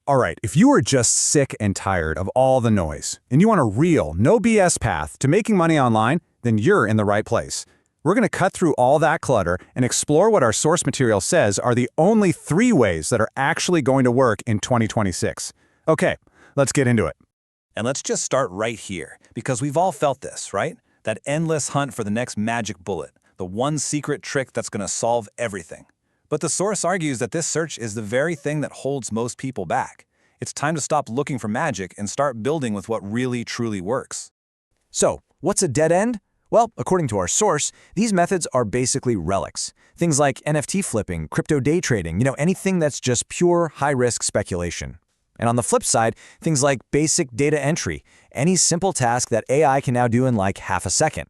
All right, if you are just sick and tired of all the noise, and you want a real, no BS path to making money online, then you're in the right place. We're going to cut through all that clutter and explore what our source material says are the only 3 ways that are actually going to work in 2026. Okay, let's get into it. And let's just start right here, because we've all felt this, right? That endless hunt for the next magic bullet, the one secret trick that's going to solve everything. But the source argues that this search is the very thing that holds most people back. It's time to stop looking for magic and start building with what really, truly works. So, what's a dead end? Well, according to our source, these methods are basically relics. Things like NFT flipping, crypto day trading, anything that's just pure high-risk speculation. And on the flip side, things like basic data entry, any simple task that AI can now do in like half a second.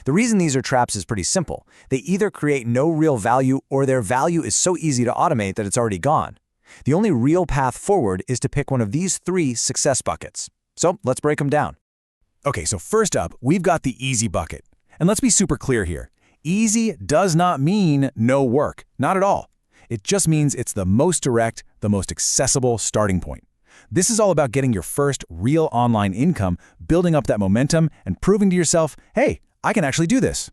The reason these are traps is pretty simple. They either create no real value or their value is so easy to automate that it's already gone. The only real path forward is to pick one of these 3 success buckets. So let's break them down. Okay, so first up, we've got the easy bucket. And let's be super clear here. Easy does not mean no work. Not at all. It just means it's the most direct, the most accessible starting point. This is all about getting your first real online income, building up that momentum, and proving to yourself, hey, I can actually do this.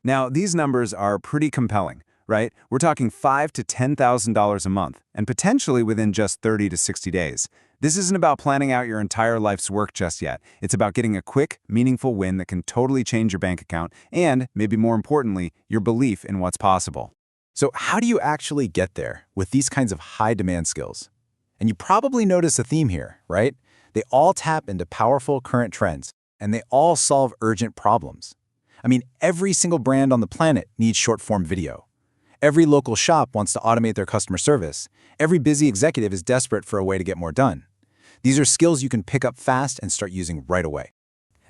Now, these numbers are pretty compelling, right? We're talking $5,000 to $10,000 a month, and potentially within just 30 to 60 days. This isn't about planning out your entire life's work just yet. It's about getting a quick, meaningful win that can totally change your bank account and, maybe more importantly, your belief in what's possible. So how do you actually get there with these kinds of high-demand skills? And you probably notice a theme here, right? They all tap into powerful current trends, and they all solve urgent problems. I mean, every single brand on the planet needs short-form video. Every local shop wants to automate their customer service. Every busy executive is desperate for a way to get more done. These are skills you can pick up fast and start using right away.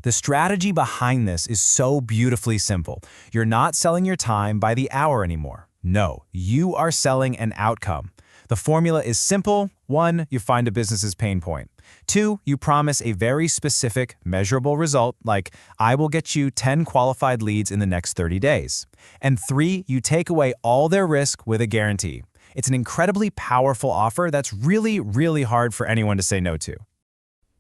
The strategy behind this is so beautifully simple. You're not selling your time by the hour anymore. No, you are selling an outcome. The formula is simple. 1, you find a business's pain point. 2, you promise a very specific, measurable result like, I will get you 10 qualified leads in the next 30 days. And 3, you take away all their risk with a guarantee. It's an incredibly powerful offer that's really, really hard for anyone to say no to.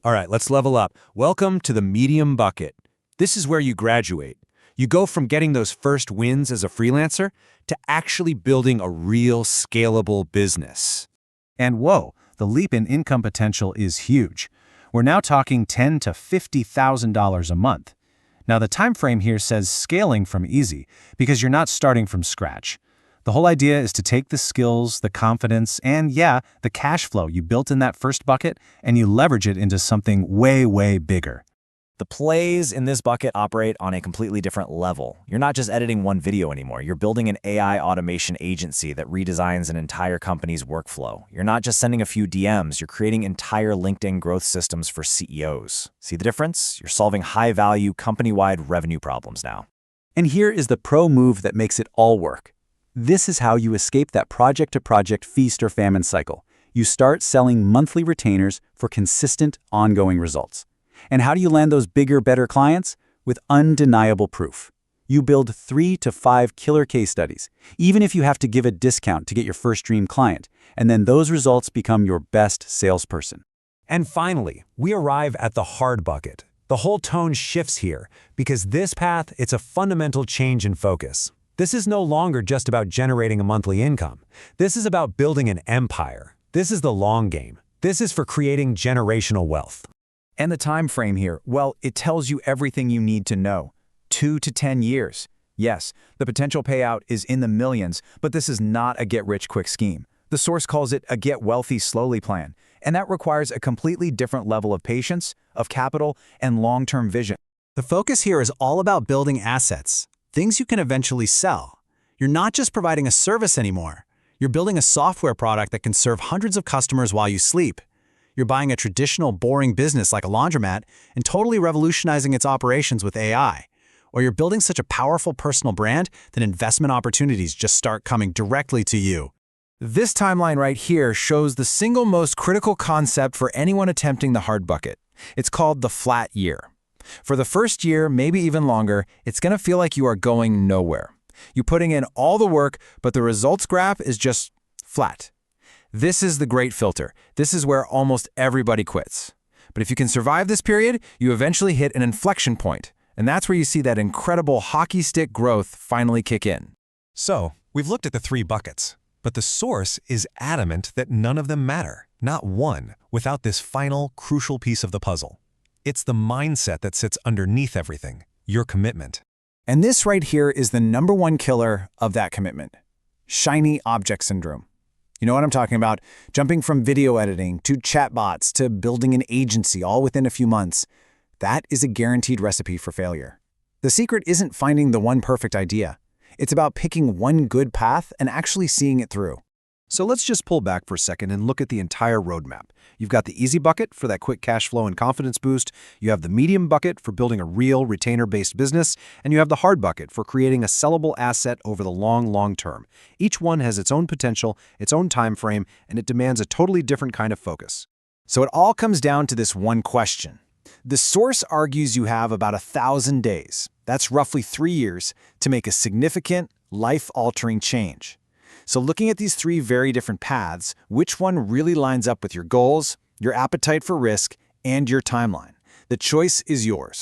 All right, let's level up. Welcome to the medium bucket. This is where you graduate. You go from getting those first wins as a freelancer to actually building a real scalable business. And whoa, the leap in income potential is huge. We're now talking $10,000 to $50,000 a month. Now the time frame here says scaling from easy because you're not starting from scratch. The whole idea is to take the skills, the confidence, and the cash flow you built in that first bucket and you leverage it into something way, way bigger. The plays in this bucket operate on a completely different level. You're not just editing one video anymore. You're building an AI automation agency that redesigns an entire company's workflow. You're not just sending a few DMs. You're creating entire LinkedIn growth systems for CEOs. See the difference? You're solving high-value, company-wide revenue problems now. And here is the pro move that makes it all work. This is how you escape that project-to-project feast or famine cycle. You start selling monthly retainers for consistent, ongoing results. And how do you land those bigger, better clients? With undeniable proof. You build 3 to 5 killer case studies, even if you have to give a discount to get your first dream client, and then those results become your best salesperson. And finally, we arrive at the hard bucket. The whole tone shifts here because this path, it's a fundamental change in focus. This is no longer just about generating a monthly income. This is about building an empire. This is the long game. This is for creating generational wealth. And the time frame here, well, it tells you everything you need to know. 2 to 10 years. Yes, the potential payout is in the millions, but this is not a get-rich-quick scheme. The source calls it a get-wealthy-slowly plan, and that requires a completely different level of patience, of capital, and long-term vision. The focus here is all about building assets, things you can eventually sell. You're not just providing a service anymore. You're building a software product that can serve hundreds of customers while you sleep. You're buying a traditional, boring business like a laundromat and totally revolutionizing its operations with AI. Or you're building such a powerful personal brand that investment opportunities just start coming directly to you. This timeline right here shows the single most critical concept for anyone attempting the hard bucket. It's called the flat year. For the first year, maybe even longer, it's going to feel like you are going nowhere. You're putting in all the work, but the results graph is just flat. This is the great filter. This is where almost everybody quits. But if you can survive this period, you eventually hit an inflection point, and that's where you see that incredible hockey stick growth finally kick in. So, we've looked at the 3 buckets, but the source is adamant that none of them matter, not one, without this final, crucial piece of the puzzle. It's the mindset that sits underneath everything, your commitment. And this right here is the #1 killer of that commitment. Shiny object syndrome. You know what I'm talking about? Jumping from video editing to chatbots to building an agency all within a few months. That is a guaranteed recipe for failure. The secret isn't finding the one perfect idea. It's about picking one good path and actually seeing it through. So let's just pull back for a second and look at the entire roadmap. You've got the easy bucket for that quick cash flow and confidence boost. You have the medium bucket for building a real retainer-based business. And you have the hard bucket for creating a sellable asset over the long term. Each one has its own potential, its own time frame, and it demands a totally different kind of focus. So it all comes down to this one question. The source argues you have about 1,000 days, that's roughly 3 years, to make a significant, life-altering change. So looking at these 3 very different paths, which one really lines up with your goals, your appetite for risk, and your timeline? The choice is yours.